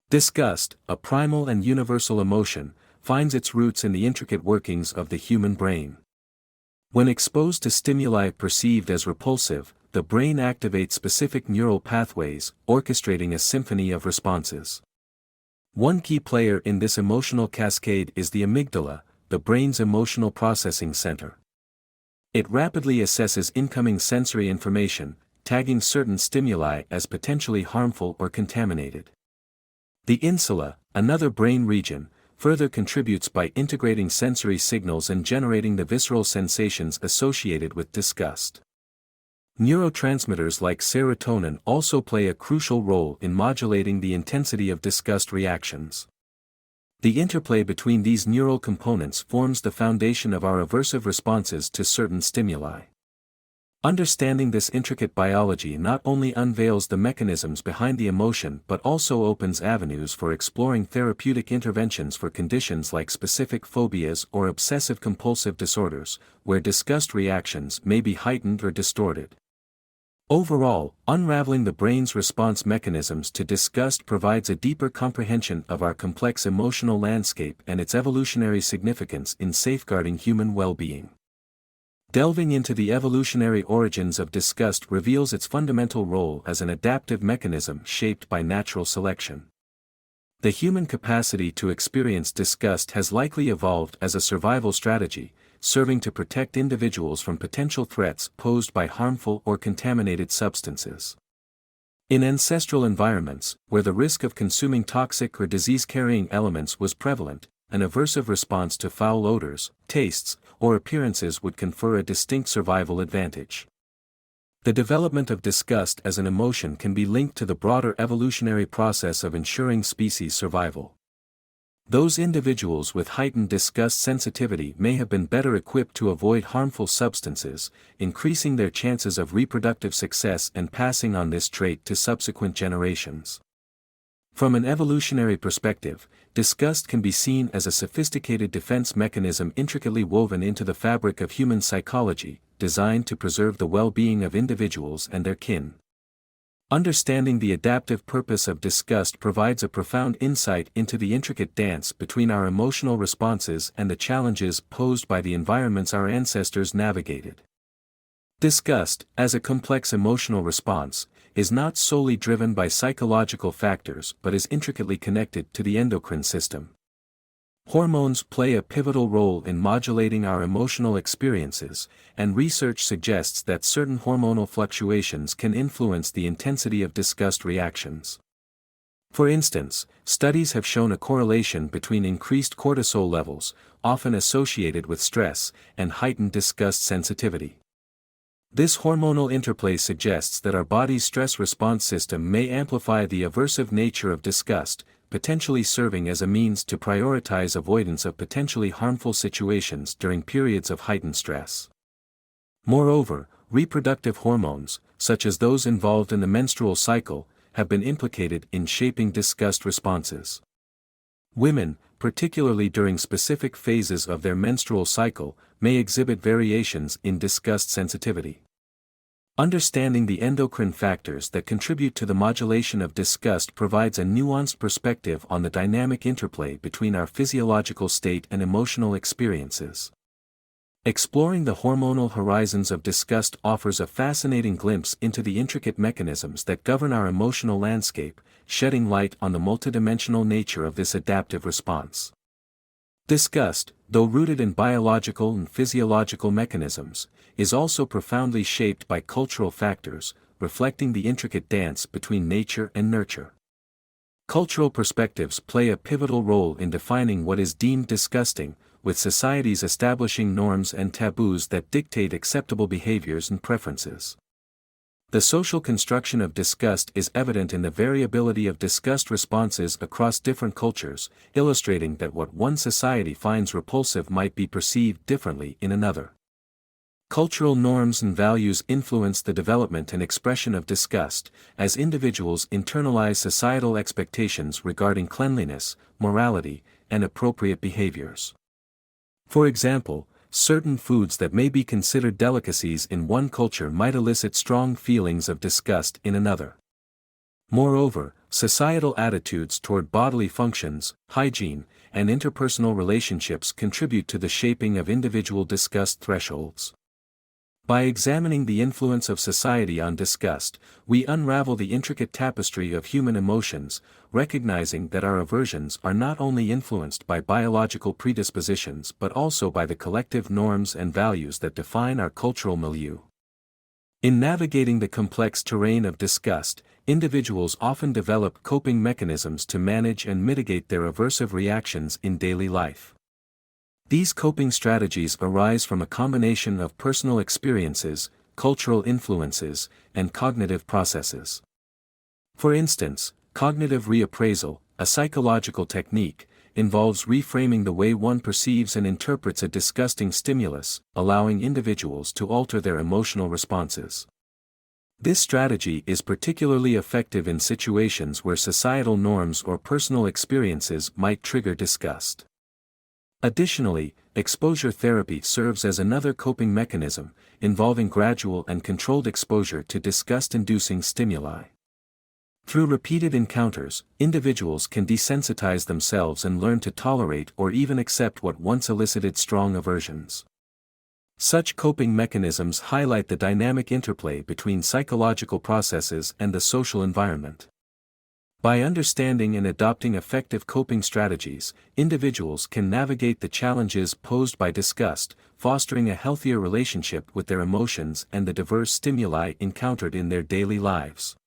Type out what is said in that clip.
Disgust, a primal and universal emotion, finds its roots in the intricate workings of the human brain. When exposed to stimuli perceived as repulsive, the brain activates specific neural pathways, orchestrating a symphony of responses. One key player in this emotional cascade is the amygdala, the brain's emotional processing center. It rapidly assesses incoming sensory information, tagging certain stimuli as potentially harmful or contaminated. The insula, another brain region, further contributes by integrating sensory signals and generating the visceral sensations associated with disgust. Neurotransmitters like serotonin also play a crucial role in modulating the intensity of disgust reactions. The interplay between these neural components forms the foundation of our aversive responses to certain stimuli. Understanding this intricate biology not only unveils the mechanisms behind the emotion but also opens avenues for exploring therapeutic interventions for conditions like specific phobias or obsessive-compulsive disorders, where disgust reactions may be heightened or distorted. Overall, unraveling the brain's response mechanisms to disgust provides a deeper comprehension of our complex emotional landscape and its evolutionary significance in safeguarding human well-being. Delving into the evolutionary origins of disgust reveals its fundamental role as an adaptive mechanism shaped by natural selection. The human capacity to experience disgust has likely evolved as a survival strategy, serving to protect individuals from potential threats posed by harmful or contaminated substances. In ancestral environments, where the risk of consuming toxic or disease-carrying elements was prevalent, an aversive response to foul odors, tastes, or appearances would confer a distinct survival advantage. The development of disgust as an emotion can be linked to the broader evolutionary process of ensuring species survival. Those individuals with heightened disgust sensitivity may have been better equipped to avoid harmful substances, increasing their chances of reproductive success and passing on this trait to subsequent generations. From an evolutionary perspective, disgust can be seen as a sophisticated defense mechanism intricately woven into the fabric of human psychology, designed to preserve the well-being of individuals and their kin. Understanding the adaptive purpose of disgust provides a profound insight into the intricate dance between our emotional responses and the challenges posed by the environments our ancestors navigated. Disgust, as a complex emotional response, is not solely driven by psychological factors but is intricately connected to the endocrine system. Hormones play a pivotal role in modulating our emotional experiences, and research suggests that certain hormonal fluctuations can influence the intensity of disgust reactions. For instance, studies have shown a correlation between increased cortisol levels, often associated with stress, and heightened disgust sensitivity. This hormonal interplay suggests that our body's stress response system may amplify the aversive nature of disgust, potentially serving as a means to prioritize avoidance of potentially harmful situations during periods of heightened stress. Moreover, reproductive hormones, such as those involved in the menstrual cycle, have been implicated in shaping disgust responses. Women, particularly during specific phases of their menstrual cycle, may exhibit variations in disgust sensitivity. Understanding the endocrine factors that contribute to the modulation of disgust provides a nuanced perspective on the dynamic interplay between our physiological state and emotional experiences. Exploring the hormonal horizons of disgust offers a fascinating glimpse into the intricate mechanisms that govern our emotional landscape, shedding light on the multidimensional nature of this adaptive response. Disgust, though rooted in biological and physiological mechanisms, is also profoundly shaped by cultural factors, reflecting the intricate dance between nature and nurture. Cultural perspectives play a pivotal role in defining what is deemed disgusting, with societies establishing norms and taboos that dictate acceptable behaviors and preferences. The social construction of disgust is evident in the variability of disgust responses across different cultures, illustrating that what one society finds repulsive might be perceived differently in another. Cultural norms and values influence the development and expression of disgust, as individuals internalize societal expectations regarding cleanliness, morality, and appropriate behaviors. For example, certain foods that may be considered delicacies in one culture might elicit strong feelings of disgust in another. Moreover, societal attitudes toward bodily functions, hygiene, and interpersonal relationships contribute to the shaping of individual disgust thresholds. By examining the influence of society on disgust, we unravel the intricate tapestry of human emotions, recognizing that our aversions are not only influenced by biological predispositions but also by the collective norms and values that define our cultural milieu. In navigating the complex terrain of disgust, individuals often develop coping mechanisms to manage and mitigate their aversive reactions in daily life. These coping strategies arise from a combination of personal experiences, cultural influences, and cognitive processes. For instance, cognitive reappraisal, a psychological technique, involves reframing the way one perceives and interprets a disgusting stimulus, allowing individuals to alter their emotional responses. This strategy is particularly effective in situations where societal norms or personal experiences might trigger disgust. Additionally, exposure therapy serves as another coping mechanism, involving gradual and controlled exposure to disgust-inducing stimuli. Through repeated encounters, individuals can desensitize themselves and learn to tolerate or even accept what once elicited strong aversions. Such coping mechanisms highlight the dynamic interplay between psychological processes and the social environment. By understanding and adopting effective coping strategies, individuals can navigate the challenges posed by disgust, fostering a healthier relationship with their emotions and the diverse stimuli encountered in their daily lives.